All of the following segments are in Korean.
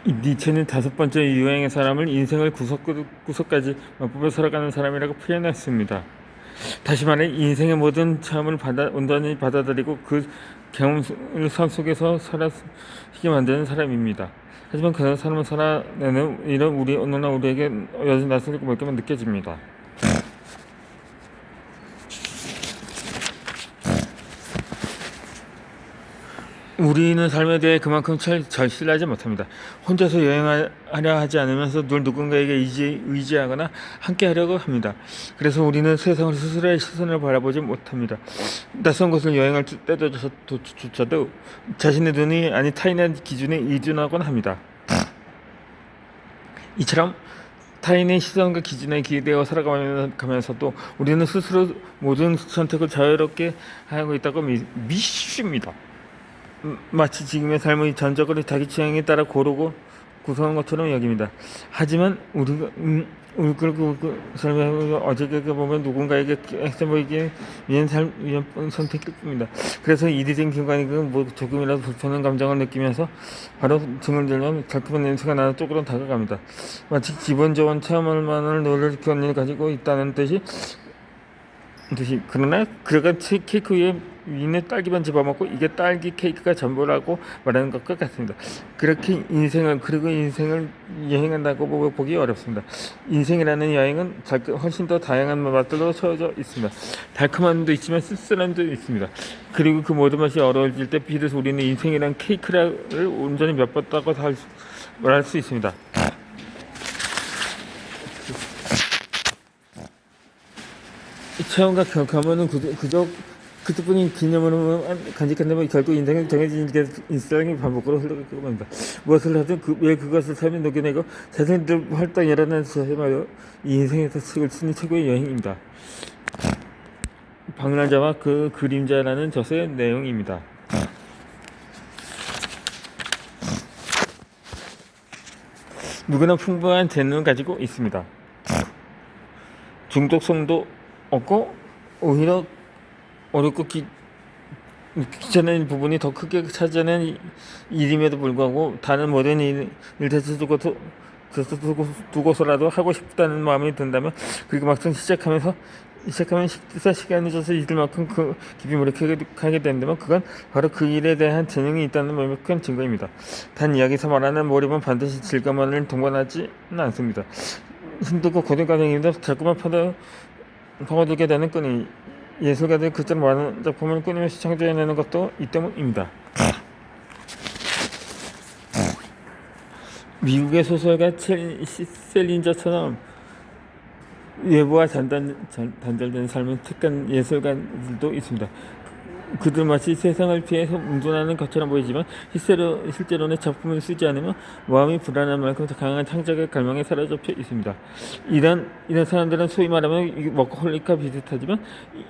니체는 다섯 번째 유행의 사람을 인생을 구석구석까지 맛보며 살아가는 사람이라고 표현했습니다. 다시 말해 인생의 모든 체험을 온전히 받아들이고 그 경험을 삶 속에서 살아가게 만드는 사람입니다. 하지만 그런 사람을 살아내는 일은 오늘날 우리에게 여전히 낯설고 멀게만 느껴집니다. 우리는 삶에 대해 그만큼 절실하지 못합니다. 혼자서 여행하려 하지 않으면서 늘 누군가에게 의지하거나 함께 하려고 합니다. 그래서 우리는 세상을 스스로의 시선을 바라보지 못합니다. 낯선 곳을 여행할 때조차도 자신의 눈이 아닌 타인의 기준에 의존하곤 합니다. 이처럼 타인의 시선과 기준에 기대어 살아가면서도 우리는 스스로 모든 선택을 자유롭게 하고 있다고 믿습니다. 마치 지금의 삶의 전적을 자기 취향에 따라 고르고 구성한 것처럼 여깁니다. 하지만 우리가 삶의 어저께 보면 누군가에게 액션 보이기 위한 선택일 뿐입니다. 그래서 이리된 순간에 조금이라도 불편한 감정을 느끼면서 바로 등을 들면 달콤한 냄새가 나는 쪽으로 다가갑니다. 마치 기분 좋은 체험할 노를 가지고 있다는 뜻이 그러나 그가 케이크 위에 딸기만 집어먹고 이게 딸기 케이크가 전부라고 말하는 것과 같습니다. 그렇게 인생을 여행한다고 보기 어렵습니다. 인생이라는 여행은 훨씬 더 다양한 맛들로 채워져 있습니다. 달콤한 도 있지만 씁쓸함도 있습니다. 그리고 그 모든 맛이 어우러질 때 비로소 우리는 인생이란 케이크를 온전히 맛봤다고 말할 수 있습니다. 체험과 경험은 그저 그뿐인 기념으로 간직한다면 결국 인생은 정해진 일상이 반복으로 흘러가고 합니다. 무엇을 하든 왜 그것을 삶에 녹여내고 자신들 활동이라는 말로 이 인생에서 책을 쓰는 최고의 여행입니다. 방랑자와 그 그림자라는 저서의 내용입니다. 누구나 풍부한 재능을 가지고 있습니다. 중독성도 없고 오히려 어렵고 귀찮은 부분이 더 크게 차지하는 일임에도 불구하고 다른 모든 일을 두고서라도 하고 싶다는 마음이 든다면 그리고 막상 시작하면 식사 시간이 져서 잊을만큼 깊이 몰입하게 된다면 그건 바로 그 일에 대한 재능이 있다는 명백한 증거입니다. 단 이야기에서 말하는 몰입은 반드시 즐거움만을 동반하지는 않습니다. 힘들고 고된 과정입니다. 자꾸만 파고들게 되는 끈이 예술가들이 그처럼 많은 작품을 끊임없이 창조해내는 것도 이 때문입니다. 미국의 소설가 셀린저처럼 외부와 단절된 삶을 택한 예술가들도 있습니다. 그들 마치 세상을 피해서 운전하는 것처럼 보이지만 실제로는 작품을 쓰지 않으면 마음이 불안한 만큼 강한 창작의 갈망에 사로잡혀 있습니다. 이런 사람들은 소위 말하면 워커홀릭과 비슷하지만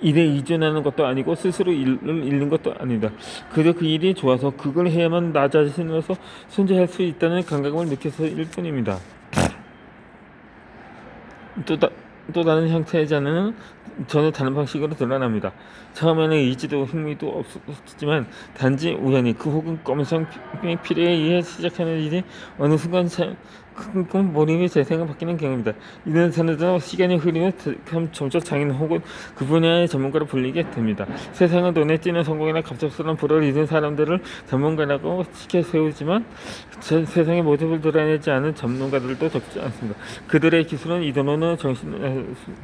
일에 의존하는 것도 아니고 스스로 일을 잃는 것도 아닙니다. 그저 그 일이 좋아서 그걸 해야만 나 자신으로서 존재할 수 있다는 감각을 느껴서일 뿐입니다. 또 다른 형태의 자는 전혀 다른 방식으로 드러납니다. 처음에는 의지도 흥미도 없었지만 단지 우연히 혹은 검성 필요에 의해 시작하는 일이 어느 순간 큰 몰입의 재생을 바뀌는 경우입니다. 이런 사람들은 시간이 흐르면 점차 장인 혹은 그 분야의 전문가로 불리게 됩니다. 세상은 눈에 띄는 성공이나 갑작스러운 불을 이룬 사람들을 전문가라고 시켜 세우지만 세상의 모습을 드러내지 않은 전문가들도 적지 않습니다. 그들의 기술은 이 돈으로는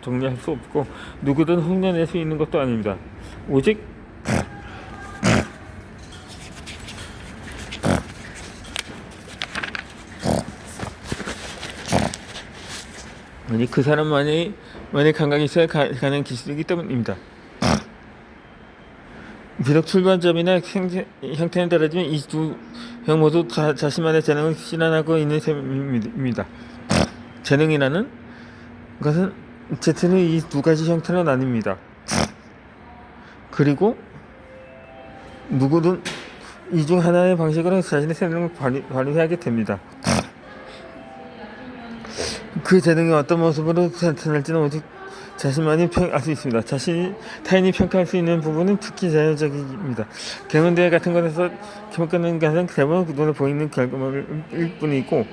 정리할 수 없고 누구든 흉내낼 수 있는 것도 아닙니다. 오직 그 사람만의 감각이 있어야 가는 기술이기 때문입니다. 비록 출발점이나 형태는 다르지만 이 두 형 모두 자신만의 재능을 실현하고 있는 셈입니다. 재능이라는 것은 제트는 이 두 가지 형태로 나뉩니다. 그리고 누구든 이 중 하나의 방식으로 자신의 재능을 발휘하게 됩니다. 그 재능이 어떤 모습으로 나타날지는 오직 자신만이 알 수 있습니다. 타인이 평가할 수 있는 부분은 특히 자연적입니다. 경연대회 같은 것에서 평가하는 것은 대부분 눈에 보이는 결과물일 뿐이고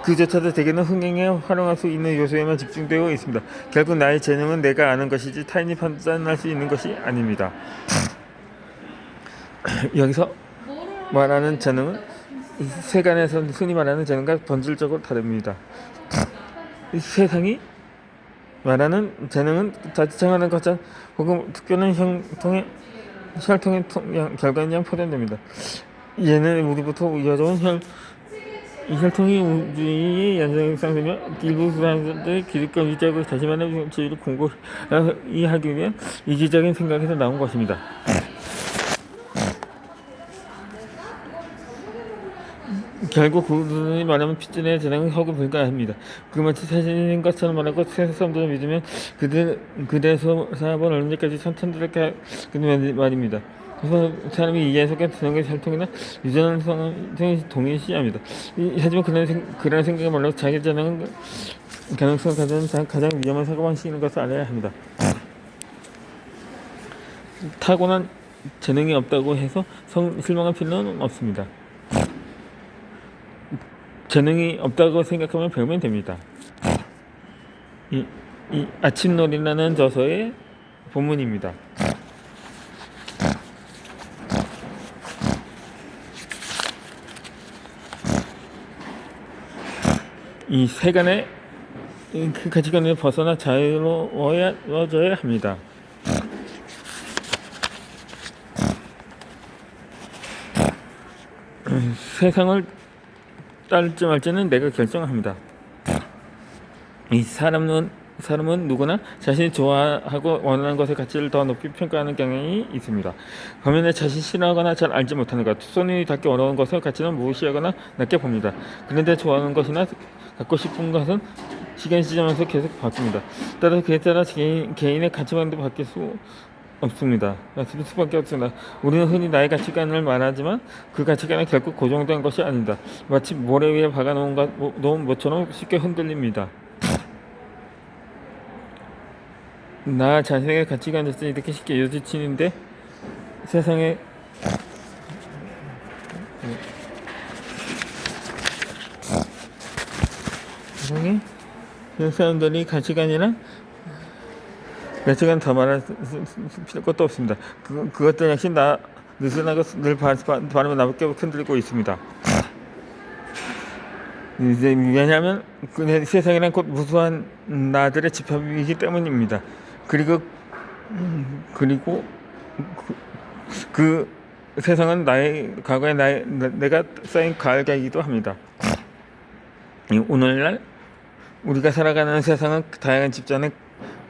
그조차도 대개는 흥행에 활용할 수 있는 요소에만 집중되어 있습니다. 결국 나의 재능은 내가 아는 것이지 타인이 판단할 수 있는 것이 아닙니다. 여기서 말하는 재능은 세간에서 흔히 말하는 재능과 본질적으로 다릅니다. 세상이 말하는 재능은 자칫하는 것처럼 혹은 특별한 혈통의 결과인 양 표현됩니다. 얘는 우리부터 이어져온 혈통이 우주의 연장상이며 일부 사람들의 기득과 위자고 자신만의 지위를 공고히 하기 위한 이기적인 생각에서 나온 것입니다. 결국 그분이 말하면 핏줄의 재능은 허구 불가합니다. 그마치 사실인 것처럼 말하고 세상 사람들을 믿으면 그들의 사업은 언제까지 선천들을까 말입니다. 그래서 사람이 이해 속에 드는 혈통이나 유전을 동일시합니다. 하지만 그런 생각을 말로 자기 재능은 가능성을 가진 가장 위험한 사고방식인 것을 알아야 합니다. 타고난 재능이 없다고 해서 실망할 필요는 없습니다. 재능이 없다고 생각하면 배우면 됩니다. 이 아침놀이라는 저서의 본문입니다. 이 세간의 그 가치관을 벗어나 자유로워져야 합니다. 세상을 따를지 말지는 내가 결정합니다. 이 사람은 누구나 자신이 좋아하고 원하는 것의 가치를 더 높이 평가하는 경향이 있습니다. 반면에 자신이 싫어하거나 잘 알지 못하는 것, 손이 닿기 어려운 것의 가치는 무시하거나 낮게 봅니다. 그런데 좋아하는 것이나 갖고 싶은 것은 시간이 지나면서 계속 바뀝니다. 따라서 그에 따라 개인의 가치관도 바뀔 수 없습니다. 바뀔 수밖에 없습니다. 우리는 흔히 나의 가치관을 말하지만 그 가치관은 결국 고정된 것이 아닙니다. 마치 모래 위에 박아놓은 것처럼 쉽게 흔들립니다. 나 자신의 가치관을 이렇게 쉽게 요지치는데 세상에 사람들이 가치관 더 말할 것도 없습니다. 그것들 역시 느슨하고 늘 바람에 나밖에 흔들고 있습니다. 왜냐하면 세상이란 곧 무수한 나들의 집합이기 때문입니다. 그리고 그 세상은 과거에 내가 쌓인 가을가이기도 합니다. 오늘날 우리가 살아가는 세상은 다양한 집단의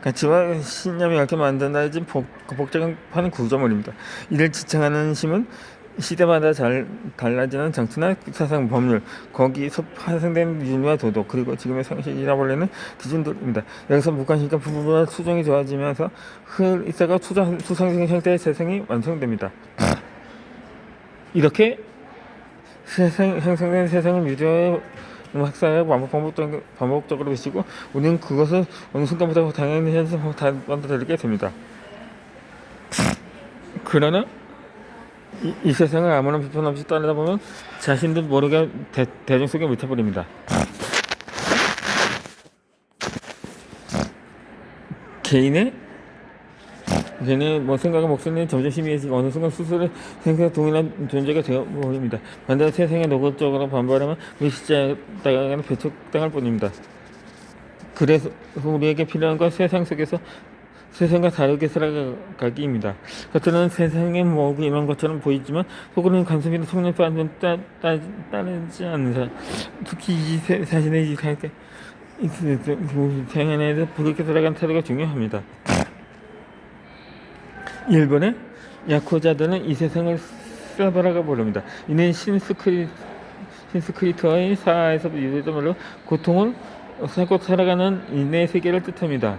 가치와 신념이 얽혀 만든다는 복잡한 구조물입니다. 이를 지탱하는 힘은 시대마다 달라지는 정치나 사상, 법률, 거기서 파생된 윤리와 도덕, 그리고 지금의 상식이라 불리는 기준들입니다. 여기서 무관심과 부부와 수정이 좋아지면서 있어가 수상적인 형태의 세상이 완성됩니다. 이렇게 형성된 세상을 미디어의 학사에 반복적으로 비치고 우리는 그것을 어느 순간부터 당연히 받아들이게 됩니다. 그러나 이 세상을 아무런 비판 없이 따르다 보면 자신도 모르게 대중 속에 묻혀버립니다. 개인의 생각과 목소리는 점점 심해지고 어느 순간 스스로 생각과 동일한 존재가 되어버립니다. 반대로 세상에 노골적으로 반발하면 무시당하거나 배척당할 뿐입니다. 그래서 우리에게 필요한 건 세상과 다르게 살아가기입니다. 겉으로는 세상의 모두 이런 것처럼 보이지만 속으로는 간섭이나 속내도 따르지 않는 사람, 특히 자신의 생활에서 부럽게 살아가는 태도가 중요합니다. 일본의 야쿠자들은 이 세상을 사바라가 부릅니다. 이는 신스크리트어의 사에서 유래된 말로 고통을 사고 살아가는 인의 세계를 뜻합니다.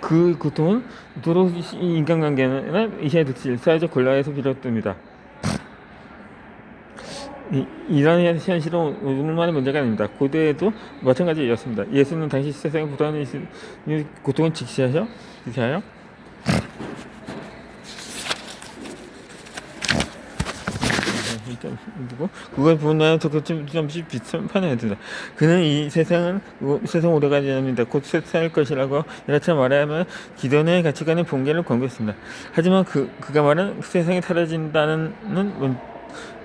그 고통은 주로 인간관계나 이해 득실, 사회적 곤란에서 비롯됩니다. 이런 현실은 오늘만의 문제가 아닙니다. 고대에도 마찬가지였습니다. 예수는 당시 세상에 부당한 고통을 직시하여 그걸 분하여 조금씩 비판해야 된다. 그는 이 세상 오래가지 않습니다. 곧 쇠퇴할 것이라고 이렇게 말하면 기존의 가치관의 붕괴를 권고했습니다. 하지만 그가 말한 세상이 사라진다는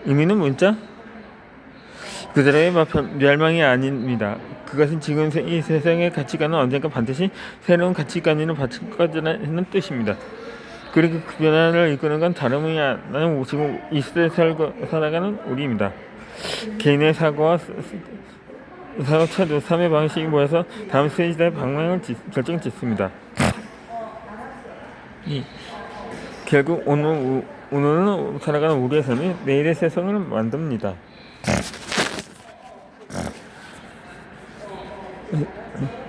의미는 문자 그들의 멸망이 아닙니다. 그것은 지금 이 세상의 가치관은 언젠가 반드시 새로운 가치관으로 바뀔 거라는 뜻입니다. 그리고 그 변화를 이끄는 건 다름이 아니라 지금 이 시대에 살아가는 우리입니다. 개인의 사고와 태도, 삶의 방식이 모여서 다음 시대의 방향을 결정짓습니다. 결국 오늘은 살아가는 우리의 삶이 내일의 세상을 만듭니다.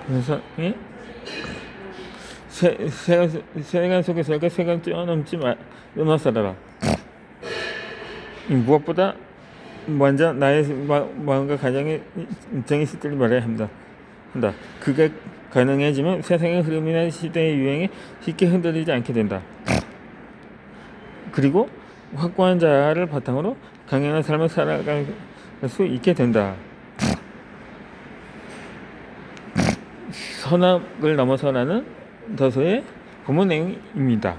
그래서 세간 속에서 세간 뛰어넘지 마 살아라. 무엇보다 먼저 나의 마음과 가정의 입장에 있을 때를 말해야 한다. 그게 가능해지면 세상의 흐름이나 시대의 유행에 쉽게 흔들리지 않게 된다. 그리고 확고한 자아를 바탕으로 강인한 삶을 살아갈 수 있게 된다. 선악을 넘어서라는 더소의 본문 내용입니다.